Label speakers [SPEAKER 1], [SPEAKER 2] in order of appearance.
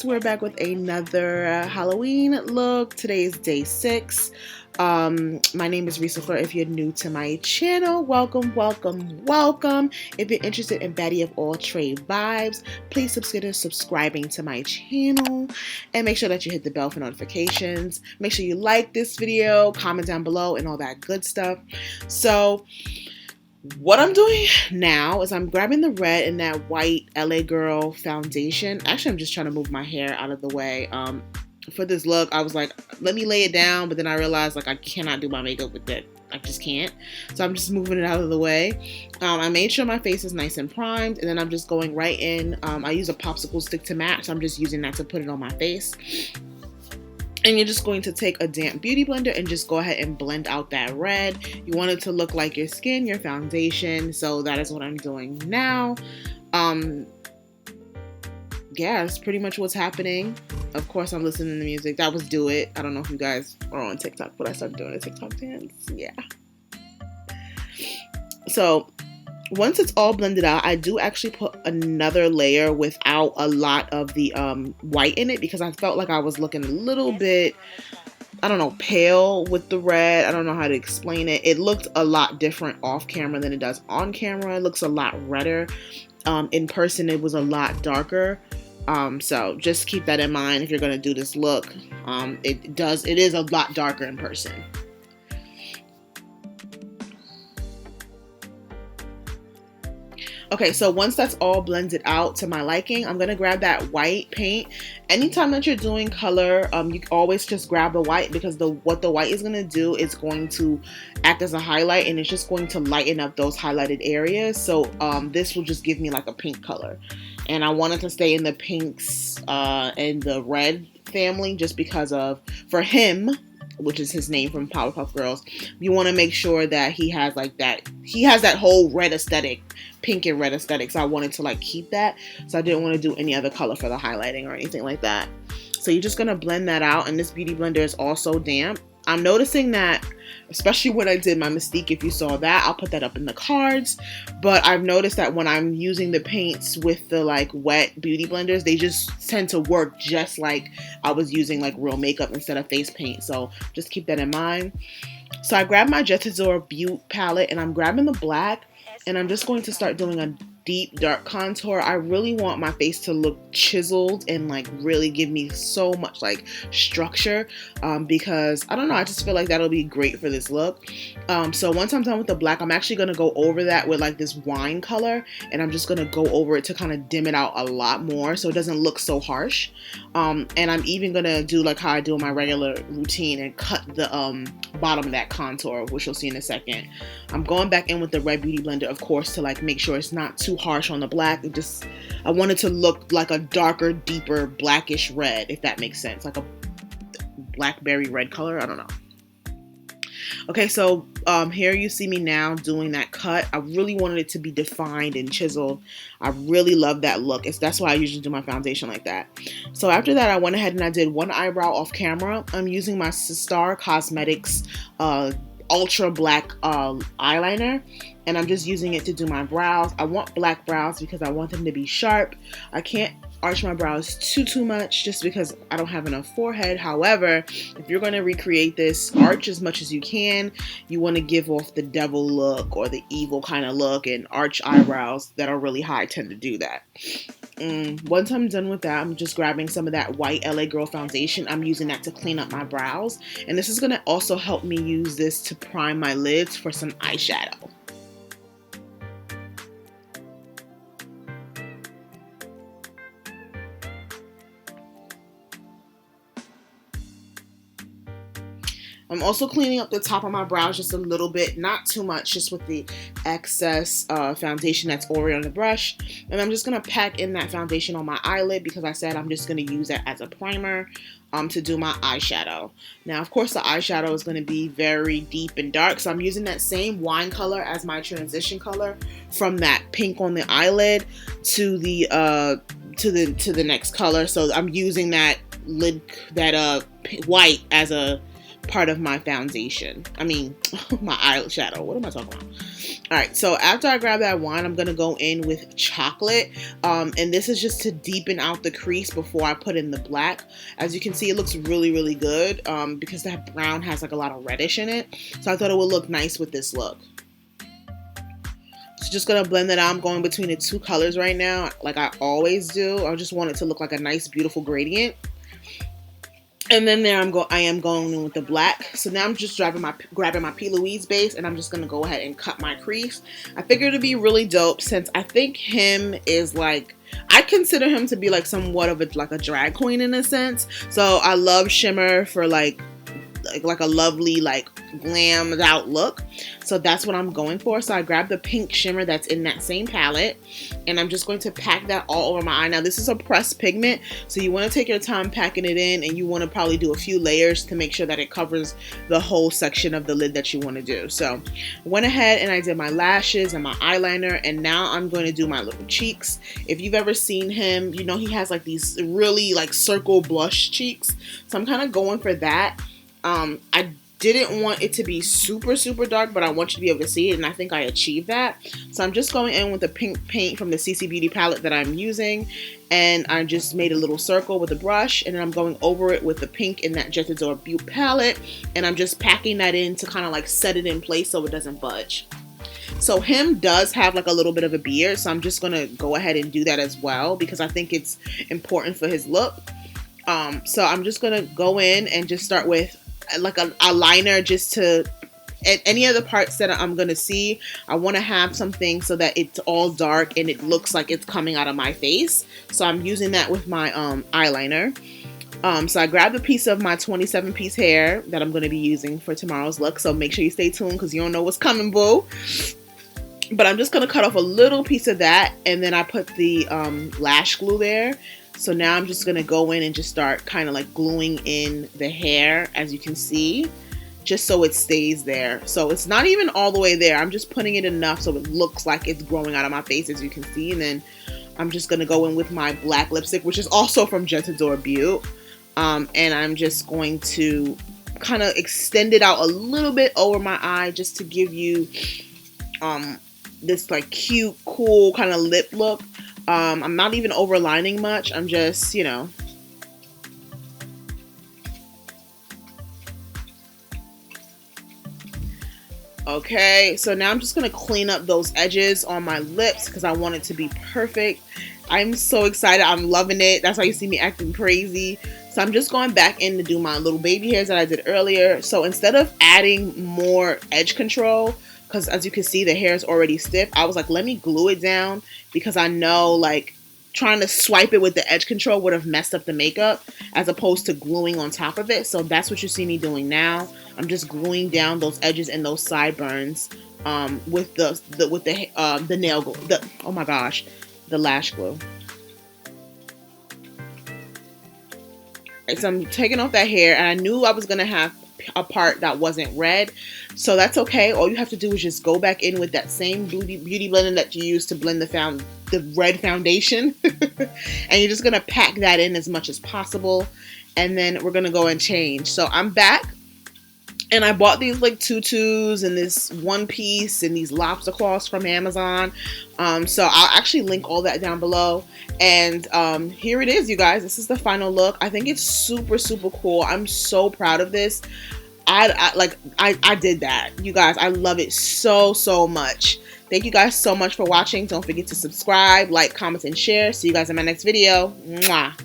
[SPEAKER 1] guys, we're back with another Halloween look. Today is day 6. My name is Reese LaFleur. If you're new to my channel, welcome. If you're interested in baddie of all trade vibes, please consider subscribing to my channel and make sure that you hit the bell for notifications. Make sure you like this video, comment down below, and all that good stuff. So what I'm doing now is I'm grabbing the red and that white LA Girl foundation. Actually, I'm just trying to move my hair out of the way. For this look, I was like, let me lay it down, but then I realized like I cannot do my makeup with that. I just can't. So I'm just moving it out of the way. I made sure my face is nice and primed, and then I'm just going right in. I use a popsicle stick to match, so I'm just using that to put it on my face. And you're just going to take a damp beauty blender and just go ahead and blend out that red. You want it to look like your skin, your foundation. So that is what I'm doing now. Yeah, that's pretty much what's happening. Of course, I'm listening to music. That was Do It. I don't know if you guys are on TikTok, but I started doing a TikTok dance. Yeah. So once it's all blended out, I do actually put another layer without a lot of the white in it because I felt like I was looking a little bit, I don't know, pale with the red. I don't know how to explain it. It looked a lot different off camera than it does on camera. It looks a lot redder. In person, it was a lot darker. So just keep that in mind if you're going to do this look. It is a lot darker in person. Okay, so once that's all blended out to my liking, I'm going to grab that white paint. Anytime that you're doing color, you always just grab the white because what the white is going to do is going to act as a highlight, and it's just going to lighten up those highlighted areas. So this will just give me like a pink color. And I wanted to stay in the pinks and the red family just because for him, which is his name from Powerpuff Girls, you want to make sure that he has that whole red aesthetic, pink and red aesthetic. So I wanted to like keep that. So I didn't want to do any other color for the highlighting or anything like that. So you're just going to blend that out. And this beauty blender is also damp. I'm noticing that, especially when I did my Mystique, if you saw that, I'll put that up in the cards. But I've noticed that when I'm using the paints with the like wet beauty blenders, they just tend to work just like I was using like real makeup instead of face paint. So just keep that in mind. So I grabbed my Jetadore Beaute palette and I'm grabbing the black and I'm just going to start doing a deep dark contour. I really want my face to look chiseled and like really give me so much like structure because I don't know, I just feel like that'll be great for this look. So once I'm done with the black, I'm actually going to go over that with like this wine color, and I'm just going to go over it to kind of dim it out a lot more so it doesn't look so harsh. And I'm even going to do like how I do in my regular routine and cut the bottom of that contour, which you'll see in a second. I'm going back in with the red beauty blender, of course, to like make sure it's not too harsh on the black. I want it to look like a darker, deeper blackish red, if that makes sense, like a blackberry red color. I don't know. Okay, so here you see me now doing that cut. I really wanted it to be defined and chiseled. I really love that look. That's why I usually do my foundation like that. So after that, I went ahead and I did one eyebrow off camera. I'm using my Star Cosmetics ultra black eyeliner, and I'm just using it to do my brows. I want black brows because I want them to be sharp. I can't arch my brows too much just because I don't have enough forehead. However, if you're going to recreate this, arch as much as you can. You want to give off the devil look or the evil kind of look, and arch eyebrows that are really high tend to do that. Once I'm done with that, I'm just grabbing some of that white LA Girl foundation. I'm using that to clean up my brows, and this is going to also help me use this to prime my lids for some eyeshadow. I'm also cleaning up the top of my brows just a little bit, not too much, just with the excess foundation that's already on the brush. And I'm just going to pack in that foundation on my eyelid because I said I'm just going to use that as a primer to do my eyeshadow. Now, of course, the eyeshadow is going to be very deep and dark, so I'm using that same wine color as my transition color from that pink on the eyelid to the next color. So I'm using that white as a part of my foundation. I mean, my eyeshadow. What am I talking about? All right, so after I grab that wine, I'm gonna go in with chocolate, and this is just to deepen out the crease before I put in the black. As you can see, it looks really, really good because that brown has like a lot of reddish in it. So I thought it would look nice with this look. So just gonna blend it out. I'm going between the two colors right now, like I always do. I just want it to look like a nice, beautiful gradient. And then there I am going in with the black. So now I'm just grabbing my P. Louise base, and I'm just gonna go ahead and cut my crease. I figured it'd be really dope since I think him is like, I consider him to be like somewhat of a drag queen in a sense. So I love shimmer for like a lovely like glammed out look. So that's what I'm going for. So I grabbed the pink shimmer that's in that same palette, and I'm just going to pack that all over my eye. Now this is a pressed pigment, so you want to take your time packing it in, and you want to probably do a few layers to make sure that it covers the whole section of the lid that you want to do. So I went ahead and I did my lashes and my eyeliner, and now I'm going to do my little cheeks. If you've ever seen him, you know he has like these really like circle blush cheeks. So I'm kind of going for that. I didn't want it to be super, super dark, but I want you to be able to see it, and I think I achieved that. So I'm just going in with the pink paint from the CC Beauty palette that I'm using, and I just made a little circle with a brush, and then I'm going over it with the pink in that Jetadore Beaute palette, and I'm just packing that in to kind of like set it in place so it doesn't budge. So him does have like a little bit of a beard, so I'm just going to go ahead and do that as well because I think it's important for his look. So I'm just going to go in and just start with like a liner just to, at any of the parts that I'm going to see, I want to have something so that it's all dark and it looks like it's coming out of my face. So I'm using that with my eyeliner. So I grabbed a piece of my 27 piece hair that I'm going to be using for tomorrow's look. So make sure you stay tuned because you don't know what's coming, boo. But I'm just going to cut off a little piece of that, and then I put the lash glue there. So now I'm just going to go in and just start kind of like gluing in the hair, as you can see, just so it stays there. So it's not even all the way there. I'm just putting it enough so it looks like it's growing out of my face, as you can see. And then I'm just going to go in with my black lipstick, which is also from Jetadore Beaute. And I'm just going to kind of extend it out a little bit over my eye just to give you this like cute, cool kind of lip look. I'm not even overlining much. I'm just, you know. Okay, so now I'm just going to clean up those edges on my lips because I want it to be perfect. I'm so excited. I'm loving it. That's why you see me acting crazy. So I'm just going back in to do my little baby hairs that I did earlier. So instead of adding more edge control, because as you can see, the hair is already stiff, I was like, let me glue it down because I know like trying to swipe it with the edge control would have messed up the makeup as opposed to gluing on top of it. So that's what you see me doing now. I'm just gluing down those edges and those sideburns with the nail glue. Oh my gosh, the lash glue. Right, so I'm taking off that hair, and I knew I was gonna have a part that wasn't red, so that's okay. All you have to do is just go back in with that same beauty blender that you used to blend the red foundation and you're just gonna pack that in as much as possible, and then we're gonna go and change. So I'm back, and I bought these like tutus and this one piece and these lobster claws from Amazon. So I'll actually link all that down below. And here it is, you guys. This is the final look. I think it's super, super cool. I'm so proud of this. I did that, you guys. I love it so, so much. Thank you guys so much for watching. Don't forget to subscribe, like, comment, and share. See you guys in my next video. Mwah.